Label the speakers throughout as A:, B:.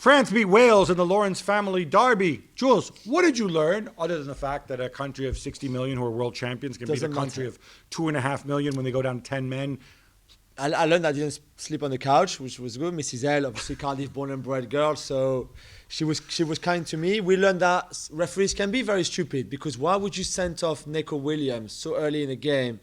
A: France beat Wales in the Lawrence family derby. Jules, what did you learn other than the fact that a country of 60 million who are world champions can beat a country of 2.5 million when they go down 10 men?
B: I learned I didn't sleep on the couch, which was good. Mrs. L, obviously Cardiff born and bred girl, so she was kind to me. We learned that referees can be very stupid, because why would you send off Nico Williams so early in the game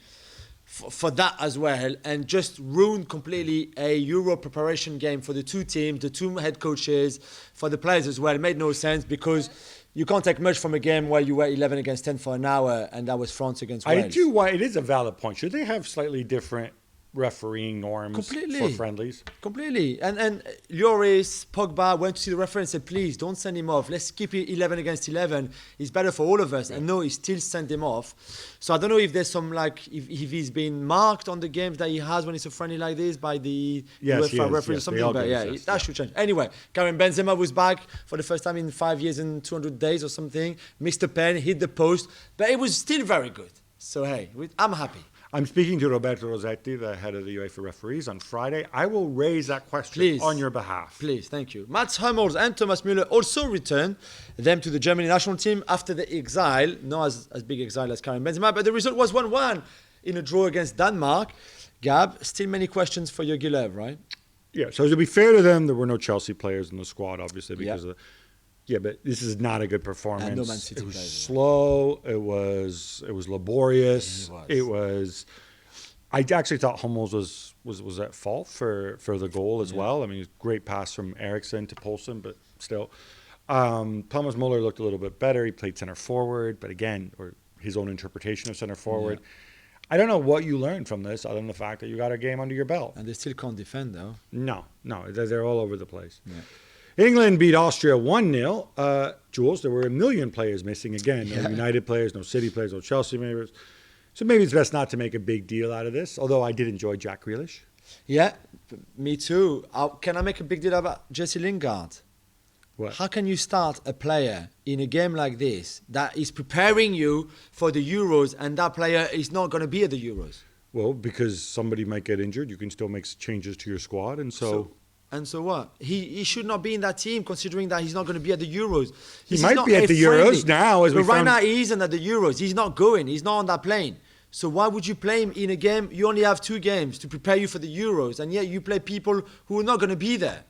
B: for that as well, and just ruin completely a Euro preparation game for the two teams, the two head coaches, for the players as well? It made no sense, because you can't take much from a game where you were 11 against 10 for an hour, and that was France against Wales.
A: I do. Why it is a valid point. Should they have slightly different refereeing norms for friendlies?
B: Completely. And Lloris, Pogba went to see the referee and said, please don't send him off. Let's keep it 11 against 11. It's better for all of us. And no, he still sent him off. So I don't know if there's some, like, if he's been marked on the games that he has when it's a friendly like this by the UEFA referee or something. But that should change. Anyway, Karim Benzema was back for the first time in 5 years and 200 days or something. Missed the pen, hit the post, but it was still very good. So hey, I'm happy.
A: I'm speaking to Roberto Rossetti, the head of the UEFA referees, on Friday. I will raise that question on your behalf.
B: Please, thank you. Mats Hummels and Thomas Muller also returned them to the Germany national team after the exile, not as big exile as Karim Benzema, but the result was 1-1 in a draw against Denmark. Gab, still many questions for Jogi Löw, right?
A: Yeah, so to be fair to them, there were no Chelsea players in the squad, obviously, because of but this is not a good performance.
B: No Man City
A: it was
B: players,
A: slow. It was laborious. I actually thought Hummels was at fault for the goal as well. I mean, great pass from Eriksen to Poulsen, but still. Thomas Muller looked a little bit better. He played center forward, but again, or his own interpretation of center forward. I don't know what you learned from this, other than the fact that you got a game under your belt.
B: And they still can't defend, though.
A: No, they're all over the place. Yeah. England beat Austria 1-0. Jules, there were a million players missing again. No United players, no City players, no Chelsea players. So maybe it's best not to make a big deal out of this, although I did enjoy Jack Grealish.
B: Yeah, me too. Can I make a big deal about Jesse Lingard?
A: What?
B: How can you start a player in a game like this that is preparing you for the Euros, and that player is not going to be at the Euros?
A: Well, because somebody might get injured, you can still make changes to your squad, and so
B: what? He should not be in that team, considering that he's not going to be at the Euros.
A: He might be at the Euros now.
B: But right now he isn't at the Euros. He's not going. He's not on that plane. So why would you play him in a game? You only have 2 games to prepare you for the Euros, and yet you play people who are not going to be there.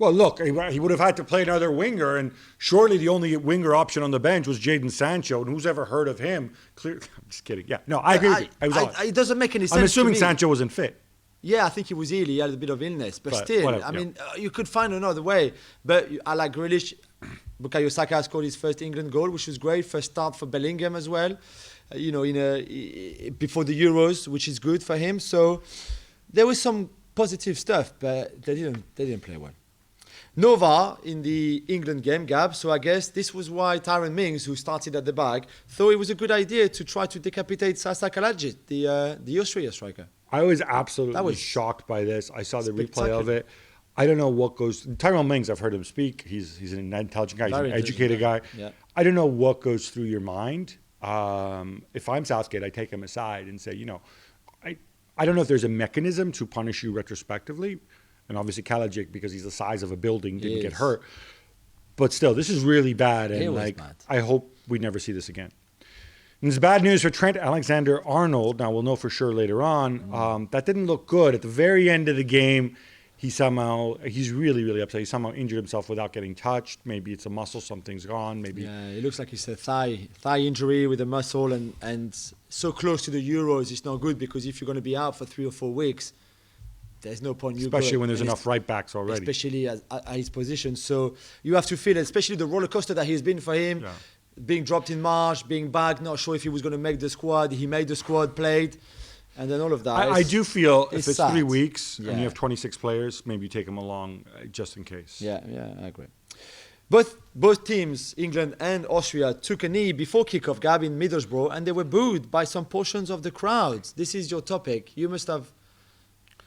A: Well, look, he would have had to play another winger, and surely the only winger option on the bench was Jadon Sancho, and who's ever heard of him? I'm just kidding. Yeah, no, I agree with you.
B: It doesn't make any sense.
A: I'm assuming Sancho wasn't fit.
B: Yeah, I think he was ill. He had a bit of illness. But still,
A: whatever,
B: I mean, you could find another way. But I like Grealish. Bukayo Saka scored his first England goal, which was great. First start for Bellingham as well, before the Euros, which is good for him. So there was some positive stuff, but they didn't play well. Nova in the England game, Gab. So I guess this was why Tyrone Mings, who started at the back, thought it was a good idea to try to decapitate Sasa Kalajic, the Austria striker.
A: I was absolutely shocked by this. I saw the replay of it. I don't know what goes. Tyrone Mings, I've heard him speak. He's an intelligent guy. He's an educated guy.
B: Yeah.
A: I don't know what goes through your mind. If I'm Southgate, I take him aside and say, I don't know if there's a mechanism to punish you retrospectively. And obviously Kalajic, because he's the size of a building, didn't get hurt. But still, this is really bad. And
B: bad.
A: I hope we never see this again. And it's bad news for Trent Alexander-Arnold. Now, we'll know for sure later on. That didn't look good. At the very end of the game, he's really, really upset. He somehow injured himself without getting touched. Maybe it's a muscle, something's gone. Maybe.
B: Yeah, it looks like it's a thigh injury with a muscle. And so close to the Euros, it's not good, because if you're going to be out for 3 or 4 weeks, there's no point.
A: Especially when there's enough right backs already.
B: Especially at his position. So you have to feel it, especially the roller coaster that he's been for him. Yeah. Being dropped in March, being back, not sure if he was going to make the squad. He made the squad, played, and then all of that.
A: I do feel if it's
B: sad.
A: 3 weeks and you have 26 players, maybe you take them along just in case.
B: Yeah, I agree. Both teams, England and Austria, took a knee before kickoff, Gab, in Middlesbrough, and they were booed by some portions of the crowds. This is your topic. You must have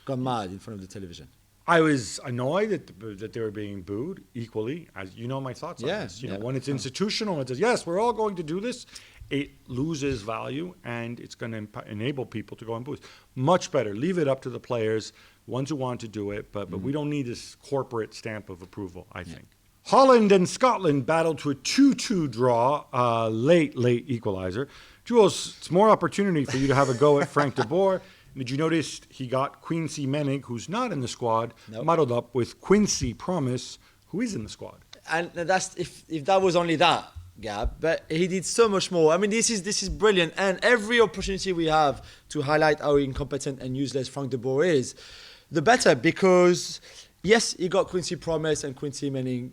B: gone mad in front of the television.
A: I was annoyed that they were being booed equally. As you know, my thoughts on this. When it's institutional, it says, yes, we're all going to do this. It loses value, and it's going to enable people to go and boost. Much better. Leave it up to the players. ones who want to do it, but we don't need this corporate stamp of approval, I think. Holland and Scotland battled to a 2-2 draw, late equalizer. Jules, it's more opportunity for you to have a go at Frank de Boer. Did you notice he got Quincy Menig, who's not in the squad, muddled up with Quincy Promise, who is in the squad?
B: And that's if that was only that, Gab, but he did so much more. I mean, this is brilliant, and every opportunity we have to highlight how incompetent and useless Frank de Boer is, the better, because yes, he got Quincy Promise and Quincy Menig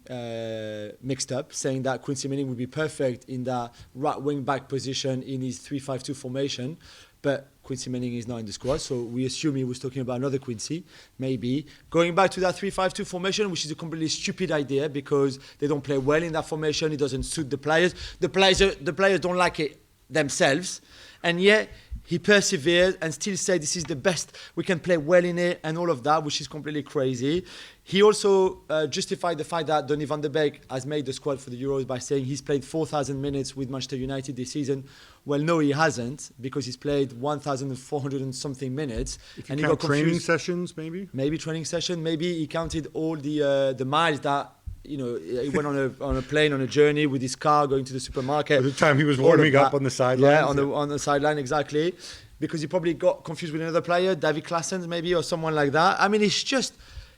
B: mixed up, saying that Quincy Menig would be perfect in that right wing back position in his 3-5-2 formation, but Quincy Menig is not in the squad, so we assume he was talking about another Quincy, maybe. Going back to that 3-5-2 formation, which is a completely stupid idea because they don't play well in that formation, it doesn't suit the players. The players don't like it themselves, and yet he persevered and still said this is the best, we can play well in it and all of that, which is completely crazy. He also justified the fact that Donny van de Beek has made the squad for the Euros by saying he's played 4,000 minutes with Manchester United this season. Well, no, he hasn't, because he's played 1,400 and something minutes.
A: If you count training sessions, maybe?
B: Maybe training session. Maybe he counted all the miles that, you know, he went on a plane, on a journey with his car, going to the supermarket.
A: At the time he was warming up on the sideline.
B: Yeah, on the sideline, exactly. Because he probably got confused with another player, David Claessens maybe, or someone like that. I mean, it's just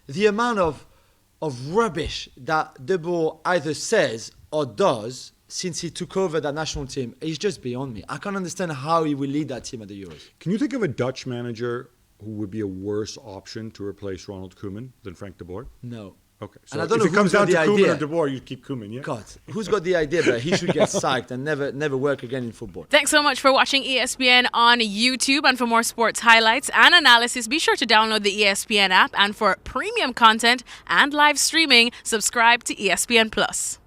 B: the amount of rubbish that De Boer either says or does since he took over that national team is just beyond me. I can't understand how he will lead that team at the Euros.
A: Can you think of a Dutch manager who would be a worse option to replace Ronald Koeman than Frank de Boer?
B: No.
A: Okay, so
B: And I don't
A: if
B: know
A: it comes down to Koeman
B: idea.
A: or de Boer, you'd keep Koeman, yeah?
B: God, who's got the idea that he should get sacked and never work again in football?
C: Thanks so much for watching ESPN on YouTube. And for more sports highlights and analysis, be sure to download the ESPN app. And for premium content and live streaming, subscribe to ESPN Plus.